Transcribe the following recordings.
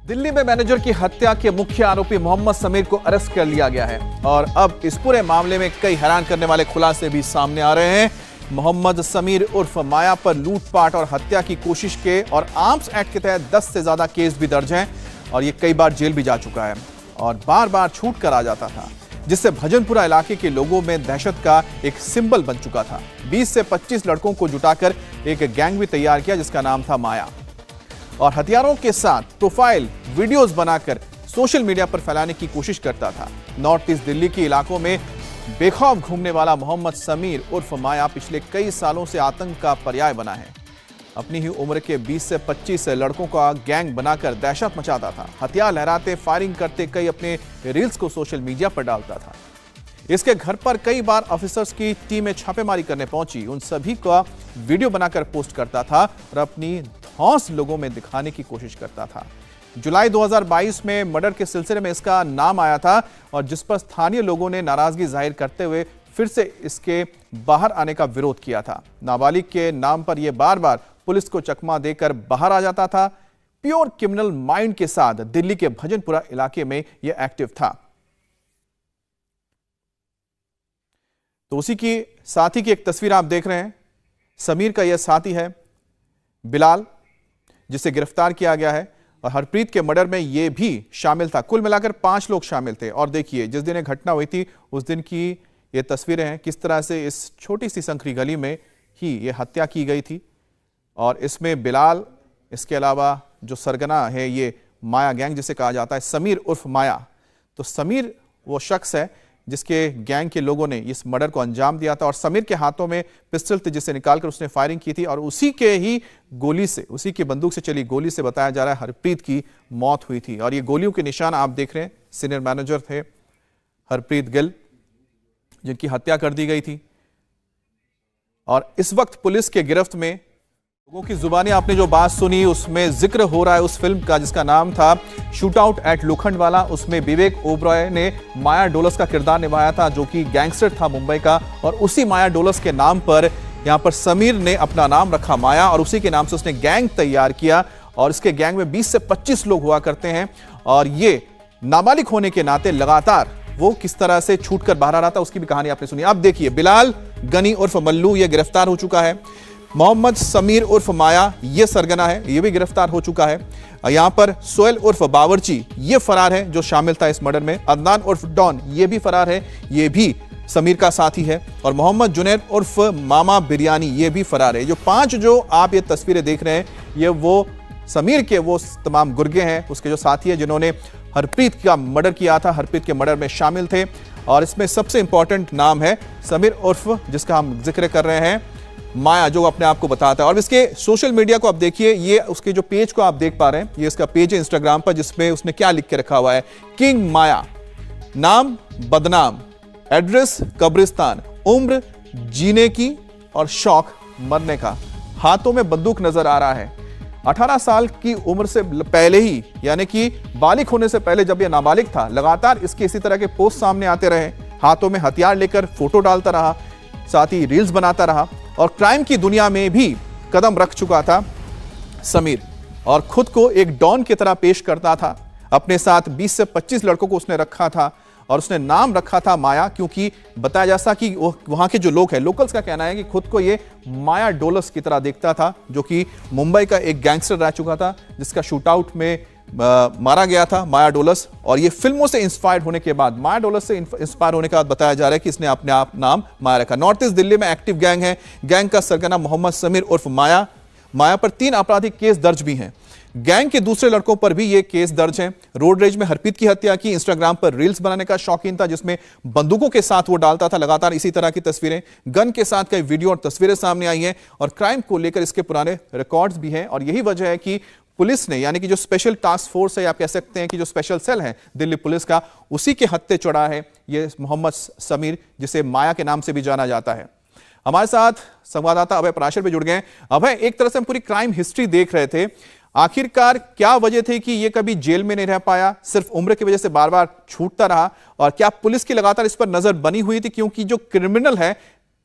दिल्ली में मैनेजर की हत्या के मुख्य आरोपी मोहम्मद समीर को अरेस्ट कर लिया गया है और अब इस पूरे मामले में कई हैरान करने वाले खुलासे भी सामने आ रहे हैं। मोहम्मद समीर उर्फ माया पर लूटपाट और हत्या की कोशिश के और आर्म्स एक्ट के तहत 10 से ज्यादा केस भी दर्ज हैं और ये कई बार जेल भी जा चुका है और बार बार छूट कर आ जाता था, जिससे भजनपुरा इलाके के लोगों में दहशत का एक सिंबल बन चुका था। 20 से 25 लड़कों को जुटाकर एक गैंग भी तैयार किया जिसका नाम था माया और हथियारों के साथ प्रोफाइल वीडियोस बनाकर सोशल मीडिया पर फैलाने की कोशिश करता था। नॉर्थ ईस्ट दिल्ली के इलाकों में बेखौफ घूमने वाला मोहम्मद समीर उर्फ माया पिछले कई सालों से आतंक का पर्याय बना है। अपनी ही उम्र के 20 से 25 लड़कों का गैंग बनाकर दहशत मचाता था। हथियार लहराते, फायरिंग करते कई अपने रील्स को सोशल मीडिया पर डालता था। इसके घर पर कई बार ऑफिसर्स की टीमें छापेमारी करने पहुंची, उन सभी का वीडियो बनाकर पोस्ट करता था और अपनी धौंस लोगों में दिखाने की कोशिश करता था। जुलाई 2022 में मर्डर के सिलसिले में इसका नाम आया था और जिस पर स्थानीय लोगों ने नाराजगी जाहिर करते हुए फिर से इसके बाहर आने का विरोध किया था। नाबालिग के नाम पर यह बार बार पुलिस को चकमा देकर बाहर आ जाता था। प्योर क्रिमिनल माइंड के साथ दिल्ली के भजनपुरा इलाके में यह एक्टिव था। तो उसी की साथी की एक तस्वीर आप देख रहे हैं। समीर का यह साथी है बिलाल, जिसे गिरफ्तार किया गया है और हरप्रीत के मर्डर में यह भी शामिल था। कुल मिलाकर 5 लोग शामिल थे और देखिए जिस दिन ये घटना हुई थी उस दिन की ये तस्वीरें हैं, किस तरह से इस छोटी सी संकरी गली में ही ये हत्या की गई थी। और इसमें बिलाल, इसके अलावा जो सरगना है ये माया गैंग जिसे कहा जाता है, समीर उर्फ माया। तो समीर वो शख्स है जिसके गैंग के लोगों ने इस मर्डर को अंजाम दिया था और समीर के हाथों में पिस्टल थी जिसे निकालकर उसने फायरिंग की थी और उसी के ही गोली से, उसी की बंदूक से चली गोली से बताया जा रहा है हरप्रीत की मौत हुई थी। और ये गोलियों के निशान आप देख रहे हैं। सीनियर मैनेजर थे हरप्रीत गिल जिनकी हत्या कर दी गई थी और इस वक्त पुलिस के गिरफ्त में। लोगों की जुबानी आपने जो बात सुनी उसमें जिक्र हो रहा है उस फिल्म का जिसका नाम था शूट आउट एट लोखंडवाला। उसमें विवेक ओबरॉय ने माया डोलस का किरदार निभाया था जो कि गैंगस्टर था मुंबई का और उसी माया डोलस के नाम पर यहां पर समीर ने अपना नाम रखा माया और उसी के नाम से उसने गैंग तैयार किया और इसके गैंग में 20 से 25 लोग हुआ करते हैं और ये नाबालिग होने के नाते लगातार वो किस तरह से छूट कर बाहर आ रहा था उसकी भी कहानी आपने सुनी। अब देखिए बिलाल गनी उर्फ मल्लू ये गिरफ्तार हो चुका है। मोहम्मद समीर उर्फ माया ये सरगना है, ये भी गिरफ्तार हो चुका है। यहां पर सोहेल उर्फ बावर्ची ये फरार है जो शामिल था इस मर्डर में। अदनान उर्फ डॉन ये भी फरार है, ये भी समीर का साथी है। और मोहम्मद जुनैद उर्फ मामा बिरयानी ये भी फरार है। जो 5 जो आप ये तस्वीरें देख रहे हैं ये वो समीर के वो तमाम गुर्गे हैं, उसके जो साथी है जिन्होंने हरप्रीत का मर्डर किया था, हरप्रीत के मर्डर में शामिल थे। और इसमें सबसे इंपॉर्टेंट नाम है समीर उर्फ जिसका हम जिक्र कर रहे हैं माया, जो अपने आप को बताता है। और इसके सोशल मीडिया को आप देखिए, ये उसके जो पेज को आप देख पा रहे हैं, ये इसका पेज है इंस्टाग्राम पर जिसमें उसने क्या लिख के रखा हुआ है, किंग माया, नाम बदनाम, एड्रेस कब्रिस्तान, उम्र जीने की और शौक मरने का। हाथों में बंदूक नजर आ रहा है। 18 साल की उम्र से पहले ही, यानी कि बालिग होने से पहले जब यह नाबालिग था, लगातार इसके इसी तरह के पोस्ट सामने आते रहे। हाथों में हथियार लेकर फोटो डालता रहा, साथ ही रील्स बनाता रहा और क्राइम की दुनिया में भी कदम रख चुका था समीर और खुद को एक डॉन की तरह पेश करता था। अपने साथ 20 से 25 लड़कों को उसने रखा था और उसने नाम रखा था माया, क्योंकि बताया जैसा कि वहां के जो लोग हैं, लोकल्स का कहना है कि खुद को ये माया डोलस की तरह देखता था, जो कि मुंबई का एक गैंगस्टर रह चुका था जिसका शूट आउट में मारा गया था, माया डोलस। और ये फिल्मों से इंस्पायर्ड होने के बाद, माया डोलस से इंस्पायर होने के बाद बताया जा रहा है कि इसने अपने आप नाम माया रखा। नॉर्थ ईस्ट दिल्ली में एक्टिव गैंग है। गैंग का सरगना मोहम्मद समीर उर्फ माया। माया पर 3 आपराधिक केस दर्ज भी हैं। गैंग के दूसरे लड़कों पर भी ये केस दर्ज हैं। रोड रेज में हरप्रीत की हत्या की, इंस्टाग्राम पर रील्स बनाने का शौकीन था जिसमें बंदूकों के साथ वो डालता था लगातार इसी तरह की तस्वीरें। गन के साथ कई वीडियो और तस्वीरें सामने आई हैं और क्राइम को लेकर इसके पुराने रिकॉर्ड्स भी हैं। और यही वजह है कि पुलिस ने, यानी कि जो स्पेशल टास्क फोर्स है, आप कह सकते हैं कि जो स्पेशल सेल है दिल्ली पुलिस का, उसी के हत्थे चढ़ा है ये मोहम्मद समीर, जिसे माया के नाम से भी जाना जाता है। हमारे साथ संवाददाता अभय पराशर भी जुड़ गए। अभय, एक तरह से हम पूरी क्राइम हिस्ट्री देख रहे थे, आखिरकार क्या वजह थी कि ये कभी जेल में नहीं रह पाया, सिर्फ उम्र की वजह से बार बार छूटता रहा, और क्या पुलिस की लगातार इस पर नजर बनी हुई थी? क्योंकि जो क्रिमिनल है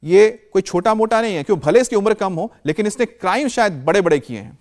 ये कोई छोटा मोटा नहीं है, क्यों भले इसकी उम्र कम हो लेकिन इसने क्राइम शायद बड़े बड़े किए हैं।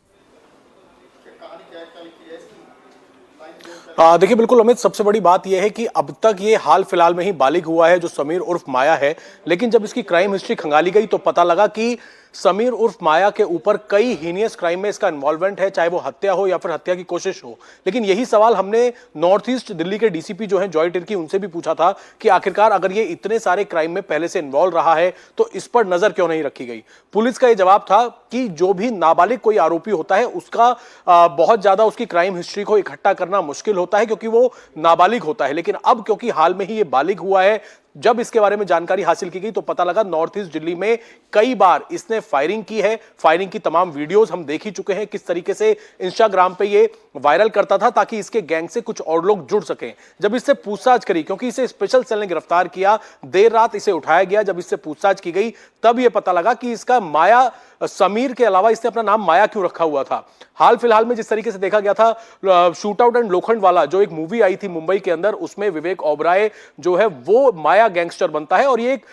देखिए बिल्कुल अमित, सबसे बड़ी बात यह है कि अब तक ये हाल फिलहाल में ही बालिग हुआ है जो समीर उर्फ माया है। लेकिन जब इसकी क्राइम हिस्ट्री खंगाली गई तो पता लगा कि समीर उर्फ माया के ऊपर कई हीनियस क्राइम में इसका इन्वॉल्वमेंट है, चाहे वो हत्या हो या फिर हत्या की कोशिश हो। लेकिन यही सवाल हमने नॉर्थ ईस्ट दिल्ली के डीसीपी जो हैं जॉय तिर्की, उनसे भी पूछा था कि आखिरकार अगर ये इतने सारे क्राइम में पहले से इन्वॉल्व रहा है तो इस पर नजर क्यों नहीं रखी गई। पुलिस का यह जवाब था कि जो भी नाबालिग कोई आरोपी होता है उसका बहुत ज्यादा उसकी क्राइम हिस्ट्री को इकट्ठा करना मुश्किल होता है क्योंकि वो नाबालिग होता है। लेकिन अब क्योंकि हाल में ही ये बालिग हुआ है, जब इसके बारे में जानकारी हासिल की गई तो पता लगा नॉर्थ ईस्ट दिल्ली में कई बार इसने फायरिंग की है। फायरिंग की तमाम वीडियोस हम देख ही चुके हैं, किस तरीके से इंस्टाग्राम पे ये वायरल करता था ताकि इसके गैंग से कुछ और लोग जुड़ सकें। जब इससे पूछताछ करी, क्योंकि इसे स्पेशल सेल ने गिरफ्तार किया, देर रात इसे उठाया गया, जब इससे पूछताछ की गई तब यह पता लगा कि इसका माया समीर के अलावा इसने अपना नाम माया क्यों रखा हुआ था। हाल फिलहाल में जिस तरीके से देखा गया था शूट आउट एंड लोखंड वाला जो एक मूवी आई थी मुंबई के अंदर, उसमें विवेक ओबराय जो है वो माया गैंगस्टर बनता है। और ये एक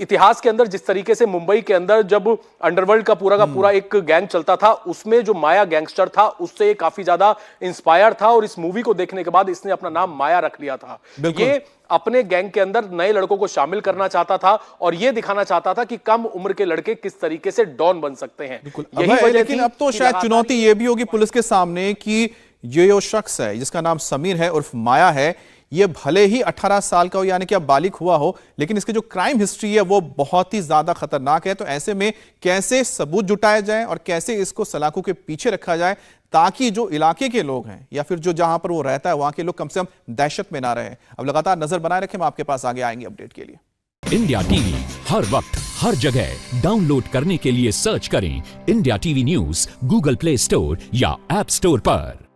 इतिहास के अंदर जिस तरीके से मुंबई के अंदर जब अंडरवर्ल्ड का पूरा एक गैंग चलता था, उसमें जो माया गैंगस्टर था उससे काफी ज्यादा इंस्पायर था और इस मूवी को देखने के बाद इसने अपना नाम माया रख लिया था। ये अपने गैंग के अंदर नए लड़कों को शामिल करना चाहता था और यह दिखाना चाहता था कि कम उम्र के लड़के किस तरीके से डॉन बन सकते हैं। यही वजह लेकिन अब तो शायद चुनौती यह भी होगी पुलिस के सामने कि ये जो शख्स है जिसका नाम समीर है उर्फ माया है, ये भले ही 18 साल का हो यानी कि अब बालिग हुआ हो, लेकिन इसकी जो क्राइम हिस्ट्री है वो बहुत ही ज्यादा खतरनाक है। तो ऐसे में कैसे सबूत जुटाए जाए और कैसे इसको सलाखों के पीछे रखा जाए ताकि जो इलाके के लोग हैं या फिर जो जहां पर वो रहता है वहां के लोग कम से कम दहशत में ना रहे। अब लगातार नजर बनाए रखें, हम आपके पास आगे आएंगे अपडेट के लिए। इंडिया टीवी हर वक्त हर जगह डाउनलोड करने के लिए सर्च करें India TV news Google play store या ऐप स्टोर पर।